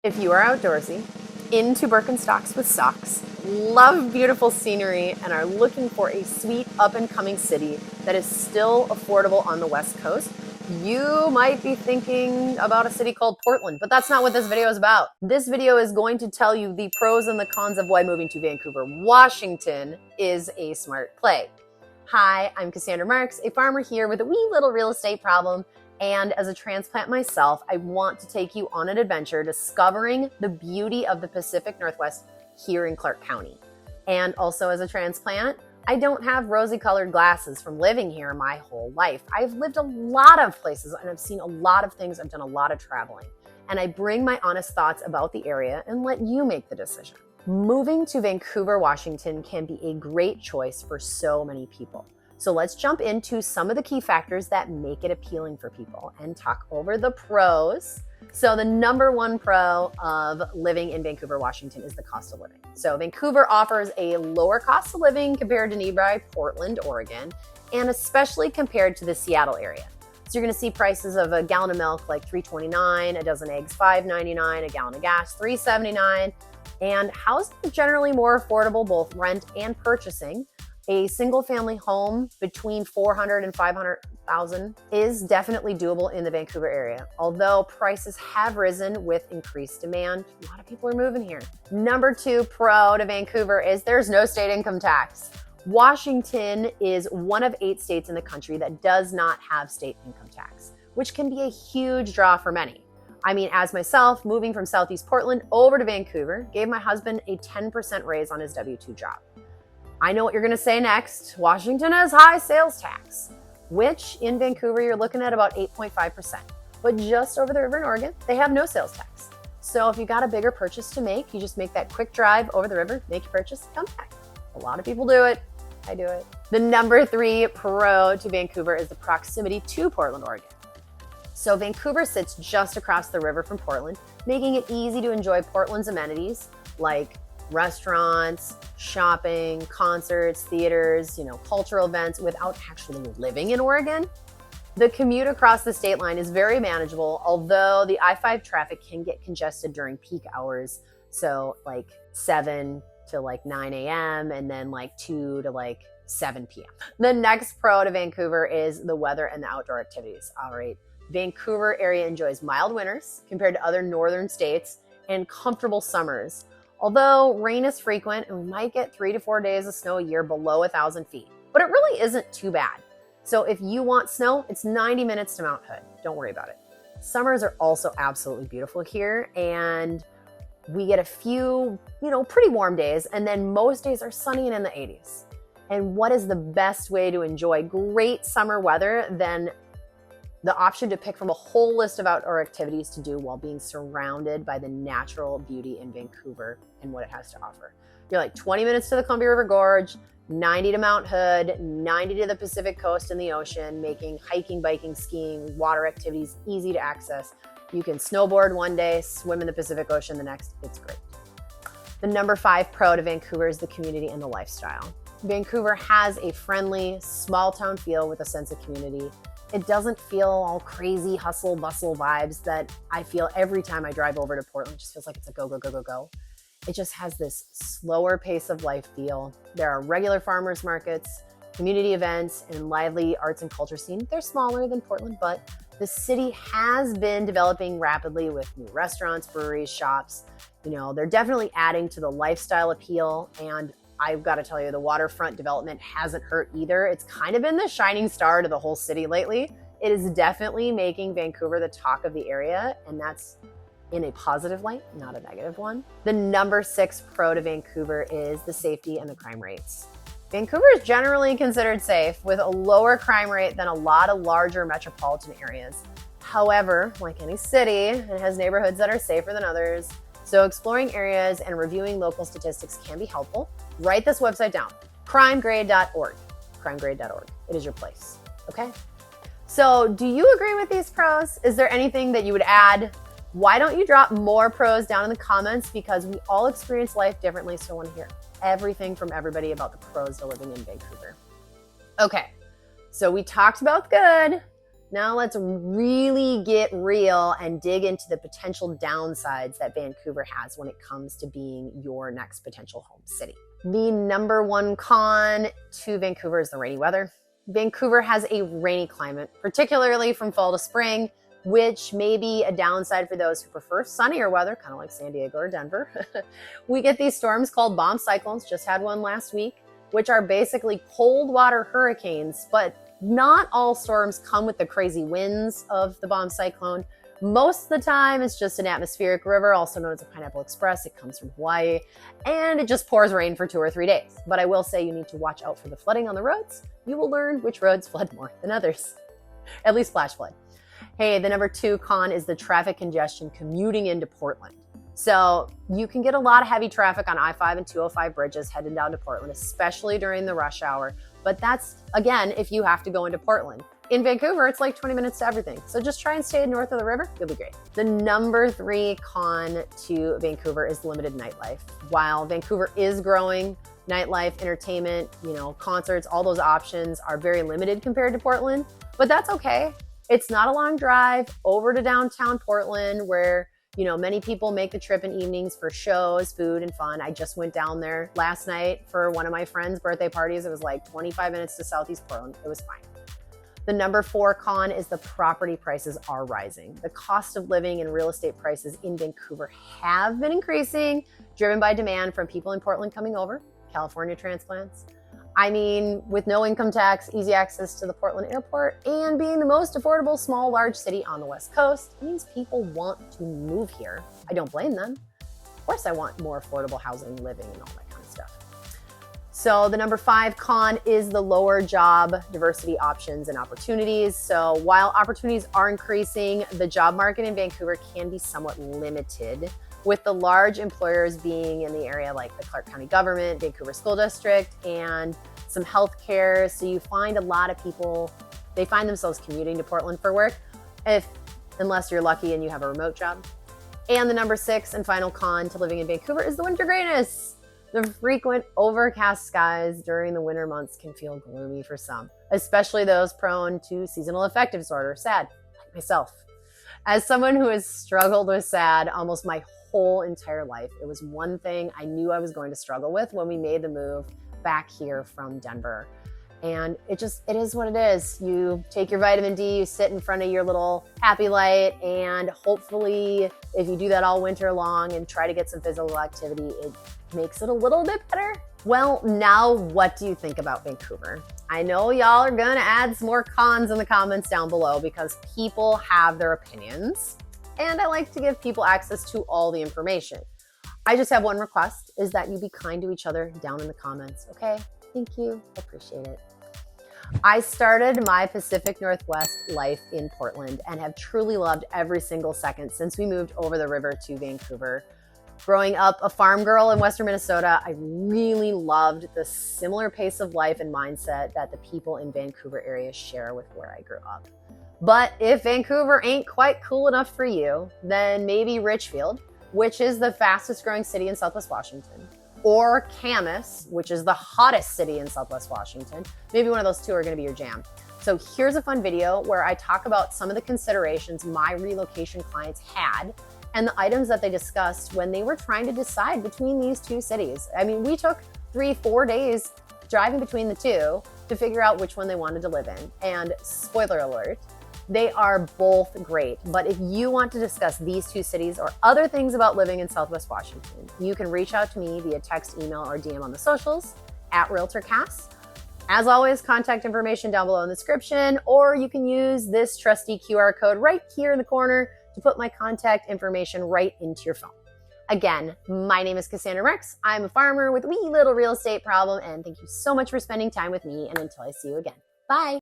If you are outdoorsy, into Birkenstocks with socks, love beautiful scenery, and are looking for a sweet up-and-coming city that is still affordable on the West Coast, you might be thinking about a city called Portland, but that's not what this video is about. This video is going to tell you the pros and the cons of why moving to Vancouver, Washington is a smart play. Hi, I'm Cassandra Marks, a farmer here with a wee little real estate problem. And as a transplant myself, I want to take you on an adventure discovering the beauty of the Pacific Northwest here in Clark County. And also as a transplant, I don't have rosy-colored glasses from living here my whole life. I've lived a lot of places and I've seen a lot of things. I've done a lot of traveling. And I bring my honest thoughts about the area and let you make the decision. Moving to Vancouver, Washington can be a great choice for so many people. So let's jump into some of the key factors that make it appealing for people and talk over the pros. So the number one pro of living in Vancouver, Washington is the cost of living. So Vancouver offers a lower cost of living compared to nearby Portland, Oregon, and especially compared to the Seattle area. So you're gonna see prices of a gallon of milk like $3.29, a dozen eggs $5.99, a gallon of gas $3.79, and housing is generally more affordable, both rent and purchasing. A single family home between $400,000 and $500,000 is definitely doable in the Vancouver area. Although prices have risen with increased demand, a lot of people are moving here. Number two pro to Vancouver is there's no state income tax. Washington is one of 8 states in the country that does not have state income tax, which can be a huge draw for many. I mean, as myself, moving from Southeast Portland over to Vancouver gave my husband a 10% raise on his W-2 job. I know what you're gonna say next. Washington has high sales tax, which in Vancouver, you're looking at about 8.5%. But just over the river in Oregon, they have no sales tax. So if you got a bigger purchase to make, you just make that quick drive over the river, make your purchase, come back. A lot of people do it. I do it. The number 3 pro to Vancouver is the proximity to Portland, Oregon. So Vancouver sits just across the river from Portland, making it easy to enjoy Portland's amenities like restaurants, shopping, concerts, theaters, cultural events without actually living in Oregon. The commute across the state line is very manageable, although the I-5 traffic can get congested during peak hours. So like 7 to 9 a.m. and then 2 to 7 p.m. The next pro to Vancouver is the weather and the outdoor activities. All right. Vancouver area enjoys mild winters compared to other northern states and comfortable summers. Although rain is frequent and we might get 3 to 4 days of snow a year below 1,000 feet, but it really isn't too bad. So if you want snow, it's 90 minutes to Mount Hood. Don't worry about it. Summers are also absolutely beautiful here, and we get a few, pretty warm days, and then most days are sunny and in the 80s. And what is the best way to enjoy great summer weather than the option to pick from a whole list of outdoor activities to do while being surrounded by the natural beauty in Vancouver and what it has to offer. You're 20 minutes to the Columbia River Gorge, 90 to Mount Hood, 90 to the Pacific Coast and the ocean, making hiking, biking, skiing, water activities easy to access. You can snowboard one day, swim in the Pacific Ocean the next. It's great. The number 5 pro to Vancouver is the community and the lifestyle. Vancouver has a friendly, small town feel with a sense of community. It doesn't feel all crazy hustle bustle vibes that I feel every time I drive over to Portland. It just feels like it's a go, go, go, go, go. It just has this slower pace of life feel. There are regular farmers markets, community events, and lively arts and culture scene. They're smaller than Portland, but the city has been developing rapidly with new restaurants, breweries, shops. They're definitely adding to the lifestyle appeal, and I've got to tell you, the waterfront development hasn't hurt either. It's kind of been the shining star to the whole city lately. It is definitely making Vancouver the talk of the area, and that's in a positive light, not a negative one. The number 6 pro to Vancouver is the safety and the crime rates. Vancouver is generally considered safe with a lower crime rate than a lot of larger metropolitan areas. However, like any city, it has neighborhoods that are safer than others. So exploring areas and reviewing local statistics can be helpful. Write this website down, crimegrade.org. Crimegrade.org. It is your place, okay? So do you agree with these pros? Is there anything that you would add? Why don't you drop more pros down in the comments, because we all experience life differently, so I want to hear everything from everybody about the pros to living in Vancouver. Okay, so we talked about the good. Now let's really get real and dig into the potential downsides that Vancouver has when it comes to being your next potential home city. The number one con to Vancouver is the rainy weather. Vancouver has a rainy climate, particularly from fall to spring, which may be a downside for those who prefer sunnier weather, kind of like San Diego or Denver. We get these storms called bomb cyclones, just had one last week, which are basically cold water hurricanes, but not all storms come with the crazy winds of the bomb cyclone. Most of the time, it's just an atmospheric river, also known as a Pineapple Express. It comes from Hawaii, and it just pours rain for 2 or 3 days. But I will say you need to watch out for the flooding on the roads. You will learn which roads flood more than others, at least flash flood. Hey, the number 2 con is the traffic congestion commuting into Portland. So you can get a lot of heavy traffic on I-5 and 205 bridges heading down to Portland, especially during the rush hour. But that's, again, if you have to go into Portland. In Vancouver, it's like 20 minutes to everything. So just try and stay north of the river. You'll be great. The number 3 con to Vancouver is limited nightlife. While Vancouver is growing, nightlife, entertainment, concerts, all those options are very limited compared to Portland, but that's okay. It's not a long drive over to downtown Portland where many people make the trip in evenings for shows, food, and fun. I just went down there last night for one of my friend's birthday parties. It was like 25 minutes to Southeast Portland. It was fine. The number 4 con is the property prices are rising. The cost of living and real estate prices in Vancouver have been increasing, driven by demand from people in Portland coming over, California transplants. With no income tax, easy access to the Portland airport, and being the most affordable small, large city on the West Coast, it means people want to move here. I don't blame them. Of course, I want more affordable housing, living, and all that kind of stuff. So the number 5 con is the lower job diversity options and opportunities. So while opportunities are increasing, the job market in Vancouver can be somewhat limited, with the large employers being in the area like the Clark County government, Vancouver School District, and some healthcare. So you find a lot of people, they find themselves commuting to Portland for work, unless you're lucky and you have a remote job. And the number 6 and final con to living in Vancouver is the winter grayness. The frequent overcast skies during the winter months can feel gloomy for some, especially those prone to seasonal affective disorder, SAD, like myself. As someone who has struggled with SAD almost my whole entire life, it was one thing I knew I was going to struggle with when we made the move back here from Denver. And it is what it is. You take your vitamin D, you sit in front of your little happy light, and hopefully if you do that all winter long and try to get some physical activity, it makes it a little bit better. Well, now what do you think about Vancouver? I know y'all are gonna add some more cons in the comments down below because people have their opinions, and I like to give people access to all the information. I just have one request, is that you be kind to each other down in the comments, okay? Thank you, appreciate it. I started my Pacific Northwest life in Portland and have truly loved every single second since we moved over the river to Vancouver. Growing up a farm girl in Western Minnesota, I really loved the similar pace of life and mindset that the people in Vancouver area share with where I grew up. But if Vancouver ain't quite cool enough for you, then maybe Richfield, which is the fastest growing city in Southwest Washington, or Camas, which is the hottest city in Southwest Washington. Maybe one of those two are gonna be your jam. So here's a fun video where I talk about some of the considerations my relocation clients had and the items that they discussed when they were trying to decide between these two cities. We took 3-4 days driving between the two to figure out which one they wanted to live in. And spoiler alert, they are both great. But if you want to discuss these two cities or other things about living in Southwest Washington, you can reach out to me via text, email, or DM on the socials at Realtor Cass. As always, contact information down below in the description, or you can use this trusty QR code right here in the corner to put my contact information right into your phone. Again, my name is Cassandra Marks. I'm a farmer with a wee little real estate problem, and thank you so much for spending time with me, and until I see you again, bye.